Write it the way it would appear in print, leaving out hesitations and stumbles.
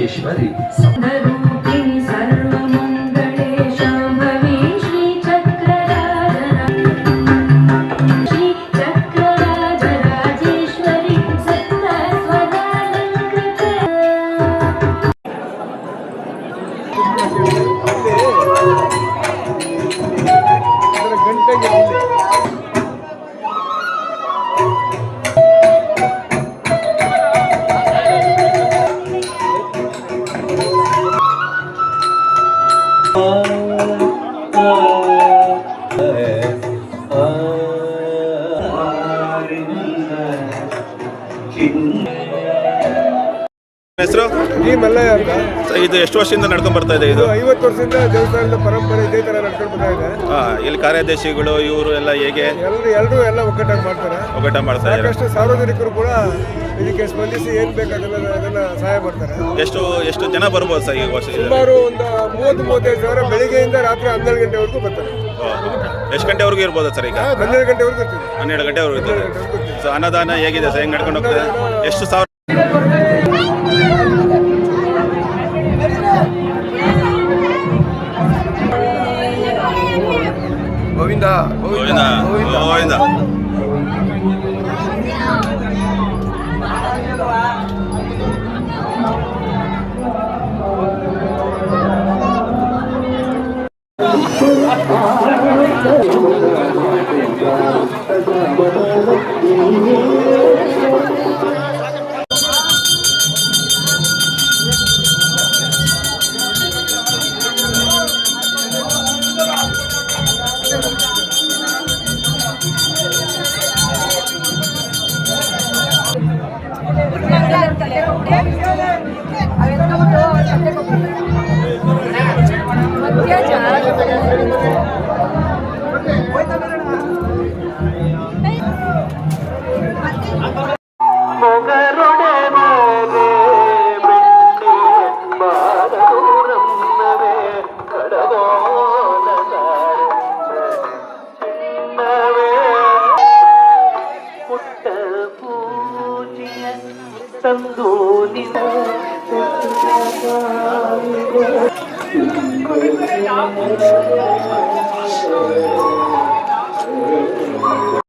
राजेश्वरी ಹೆಸರು ಈ ಮಲ್ಲಯ್ಯ ಅಂತ. ಇದು ಎಷ್ಟು ವರ್ಷದಿಂದ ನಡ್ಕೊಂಡ್ ಬರ್ತಾ ಇದೆ? ಇದು 50 ವರ್ಷದಿಂದ ದೇವಸ್ಥಾನದ ಪರಂಪರೆ ಇದೇ ತರ ನಡ್ಕೊಂಡು ಬರ್ತಾ ಇದೆ. ಇಲ್ಲಿ ಕಾರ್ಯದರ್ಶಿಗಳು ಇವರು ಎಲ್ಲ ಹೇಗೆ ಎಲ್ಲರೂ ಎಲ್ಲ ಒಗ್ಗಟ್ಟಾಗಿ ಮಾಡ್ತಾರೆ. ಒಗ್ಗಟ್ಟ ಮಾಡ್ತಾ ಇದ್ದಾರೆ. ಸಾಕಷ್ಟು ಸಾರ್ವಜನಿಕರು ಕೂಡ ಇದಕ್ಕೆ ಸ್ಪಂದಿಸಿ ಏನ್ ಬೇಕಾಗಲ್ಲ ಅದನ್ನ ಸಹಾಯ ಮಾಡ್ತಾರೆ. ಎಷ್ಟು ಜನ ಬರ್ಬೋದು ಸರ್ ಈ ವರ್ಷ? ಸುಮಾರು ಒಂದು 30-35 ಸಾವಿರ ಬೆಳಿಗ್ಗೆಯಿಂದ ರಾತ್ರಿ 12 ಗಂಟೆವರೆಗೂ ಬರ್ತಾರೆ. ಎಷ್ಟು ಗಂಟೆವರೆಗೂ ಇರ್ಬೋದು ಸರ್ ಈಗ? 12 ಗಂಟೆವರೆಗೂ ಇರ್ತೀವಿ. 12 ಗಂಟೆವರೆಗೂ ಇರ್ತದೆ. ಸೊ ಅನ್ನದಾನ ಹೇಗಿದೆ ಸರ್? ಹೆಂಗ್ ನಡ್ಕೊಂಡು ಹೋಗ್ತದೆ? ಎಷ್ಟು ಸಾವಿರ? ಗೋವಿಂದ ಗೋವಿಂದ ಗೋವಿಂದ.